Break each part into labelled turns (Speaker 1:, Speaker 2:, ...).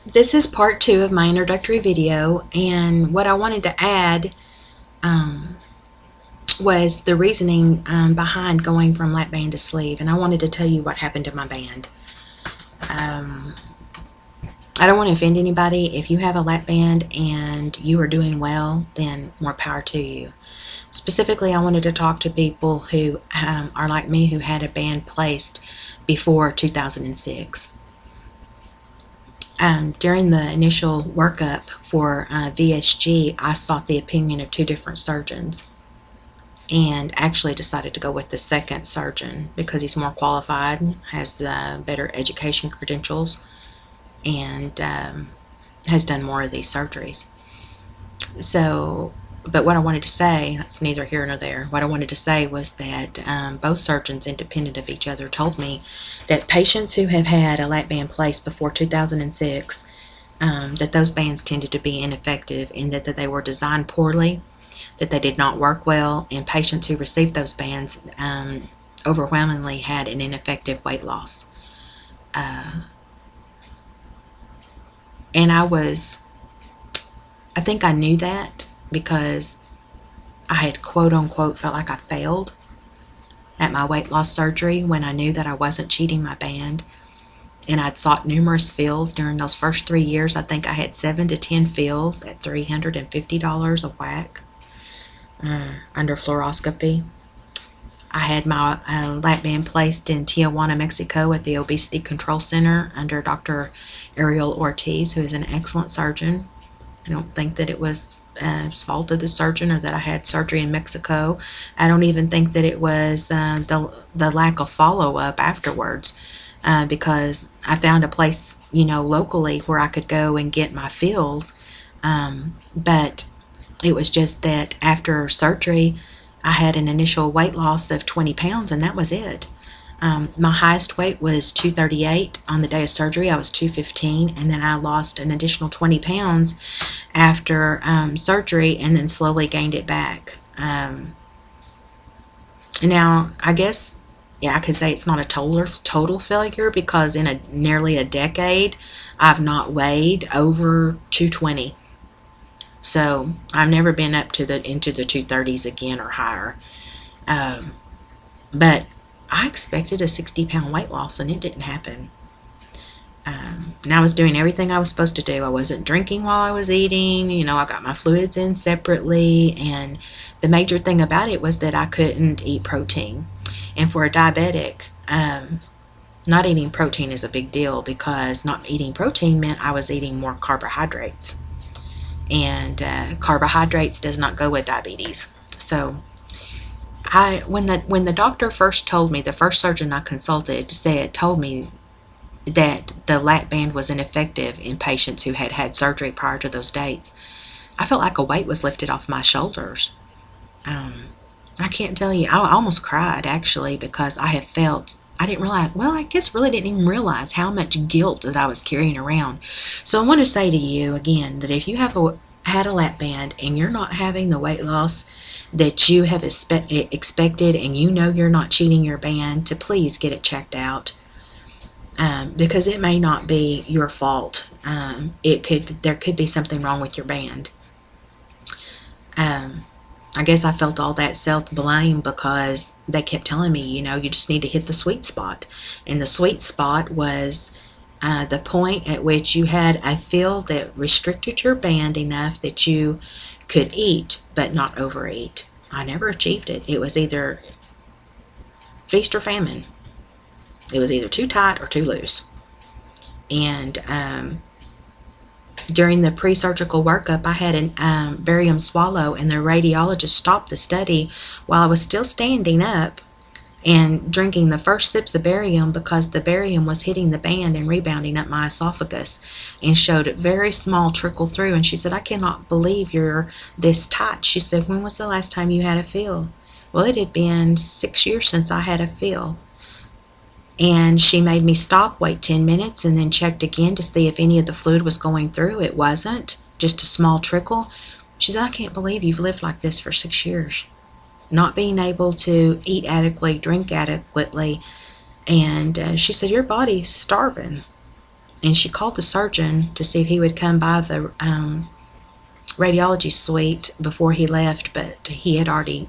Speaker 1: This is part 2 of my introductory video, and what I wanted to add was the reasoning behind going from lap band to sleeve, and I wanted to tell you what happened to my band. I don't want to offend anybody. If you have a lap band and you are doing well, then more power to you. Specifically, I wanted to talk to people who are like me, who had a band placed before 2006. During the initial workup for VSG, I sought the opinion of 2 different surgeons, and actually decided to go with the second surgeon because he's more qualified, has better education credentials, and has done more of these surgeries. But what I wanted to say, that's neither here nor there. What I wanted to say was that both surgeons, independent of each other, told me that patients who have had a lap band placed before 2006, that those bands tended to be ineffective, and that they were designed poorly, that they did not work well, and patients who received those bands overwhelmingly had an ineffective weight loss. And I think I knew that because I had quote-unquote felt like I failed at my weight loss surgery when I knew that I wasn't cheating my band. And I'd sought numerous fills during those first 3 years. I think I had 7 to 10 fills at $350 a whack under fluoroscopy. I had my lap band placed in Tijuana, Mexico at the Obesity Control Center under Dr. Ariel Ortiz, who is an excellent surgeon. I don't think that it was fault of the surgeon or that I had surgery in Mexico. I don't even think that it was the lack of follow-up afterwards, because I found a place, locally where I could go and get my fills, but it was just that after surgery I had an initial weight loss of 20 pounds, and that was it. My highest weight was 238. On the day of surgery, I was 215, and then I lost an additional 20 pounds after surgery, and then slowly gained it back. Now, I guess, I could say it's not a total failure, because in nearly a decade, I've not weighed over 220. So I've never been up to into the 230s again or higher. But I expected a 60-pound weight loss, and it didn't happen. And I was doing everything I was supposed to do. I wasn't drinking while I was eating. I got my fluids in separately. And the major thing about it was that I couldn't eat protein. And for a diabetic, not eating protein is a big deal, because not eating protein meant I was eating more carbohydrates. And carbohydrates does not go with diabetes. So when the doctor first told me, the first surgeon I consulted told me that the lap band was ineffective in patients who had had surgery prior to those dates, I felt like a weight was lifted off my shoulders. I can't tell you, I almost cried, actually, because I didn't realize, I guess really didn't even realize how much guilt that I was carrying around. So I want to say to you again that if you have had a lap band and you're not having the weight loss that you have expected, and you're not cheating your band, to please get it checked out, because it may not be your fault. There could be something wrong with your band. I guess I felt all that self-blame because they kept telling me, you just need to hit the sweet spot. And the sweet spot was the point at which you had a fill that restricted your band enough that you could eat but not overeat. I never achieved it. It was either feast or famine. It was either too tight or too loose. And during the pre-surgical workup, I had an barium swallow, and the radiologist stopped the study while I was still standing up and drinking the first sips of barium, because the barium was hitting the band and rebounding up my esophagus, and showed a very small trickle through. And she said, "I cannot believe you're this tight." She said, "When was the last time you had a fill?" Well, it had been 6 years since I had a fill. And she made me stop, wait 10 minutes, and then checked again to see if any of the fluid was going through. It wasn't, just a small trickle. She said, "I can't believe you've lived like this for 6 years. Not being able to eat adequately, drink adequately." And she said, "Your body's starving." and she called the surgeon to see if he would come by the radiology suite before he left, but he had already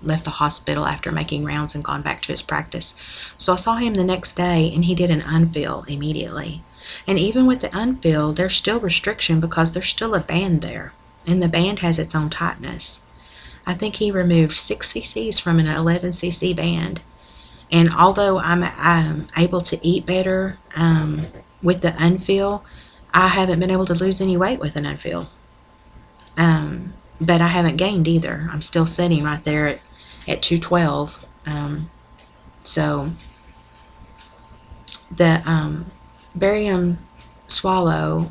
Speaker 1: left the hospital after making rounds and gone back to his practice. So I saw him the next day, and he did an unfill immediately. And even with the unfill, there's still restriction because there's still a band there, and the band has its own tightness. I think he removed 6 cc's from an 11 cc band. And although I'm able to eat better with the unfill, I haven't been able to lose any weight with an unfill. But I haven't gained either. I'm still sitting right there at 212. So the barium swallow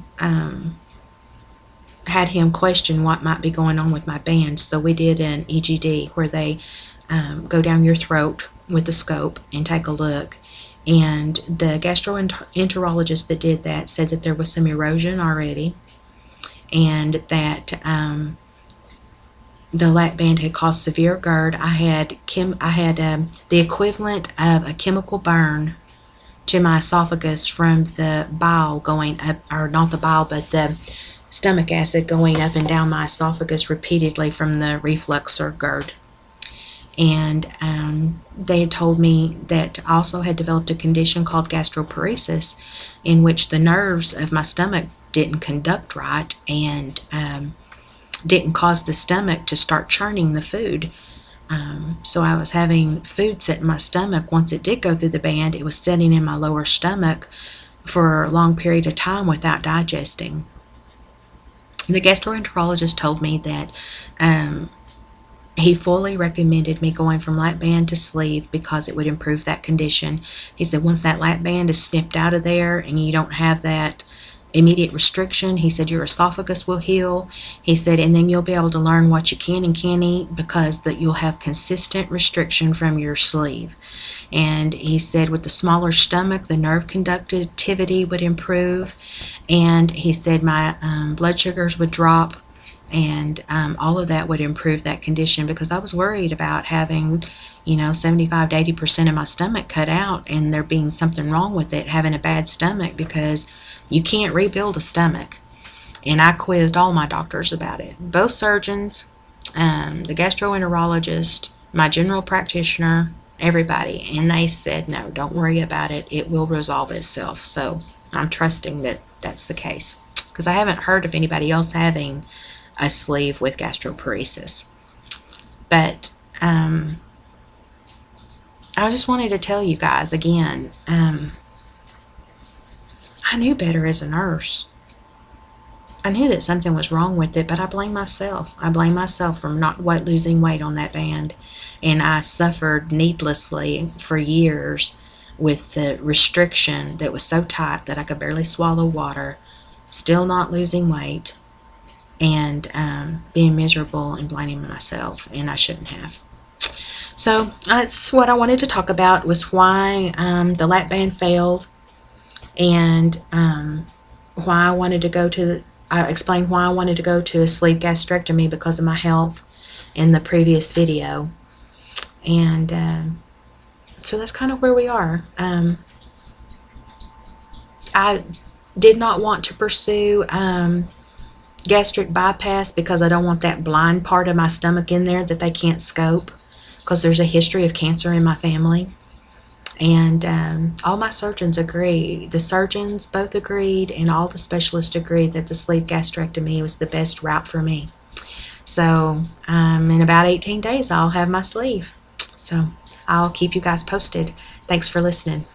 Speaker 1: had him question what might be going on with my band. So we did an EGD where they go down your throat with the scope and take a look. And the gastroenterologist that did that said that there was some erosion already, and that the lap band had caused severe GERD. I had the equivalent of a chemical burn to my esophagus from the bile going up, or not the bile, but the stomach acid going up and down my esophagus repeatedly from the reflux or GERD. And they had told me that I also had developed a condition called gastroparesis, in which the nerves of my stomach didn't conduct right and didn't cause the stomach to start churning the food. So I was having food sit in my stomach. Once it did go through the band, it was sitting in my lower stomach for a long period of time without digesting. The gastroenterologist told me that he fully recommended me going from lap band to sleeve because it would improve that condition. He said once that lap band is snipped out of there and you don't have that immediate restriction, he said your esophagus will heal. He said, and then you'll be able to learn what you can and can't eat because that you'll have consistent restriction from your sleeve. And he said with the smaller stomach, the nerve conductivity would improve. And he said my blood sugars would drop, and all of that would improve that condition, because I was worried about having 75 to 80% of my stomach cut out and there being something wrong with it, having a bad stomach, because you can't rebuild a stomach. And I quizzed all my doctors about it, both surgeons, the gastroenterologist, my general practitioner, everybody, and they said no, don't worry about it, it will resolve itself. So I'm trusting that that's the case, because I haven't heard of anybody else having a sleeve with gastroparesis. But I just wanted to tell you guys again, I knew better as a nurse. I knew that something was wrong with it, but I blame myself. I blame myself for not losing weight on that band. And I suffered needlessly for years with the restriction that was so tight that I could barely swallow water, still not losing weight, and being miserable and blaming myself, and I shouldn't have. So that's what I wanted to talk about, was why the lap band failed, and why I wanted to go to, I explained why I wanted to go to a sleeve gastrectomy because of my health in the previous video. And so that's kind of where we are. I did not want to pursue gastric bypass because I don't want that blind part of my stomach in there that they can't scope, because there's a history of cancer in my family. And all my surgeons agree. The surgeons both agreed, and all the specialists agreed that the sleeve gastrectomy was the best route for me. So in about 18 days I'll have my sleeve. So I'll keep you guys posted. Thanks for listening.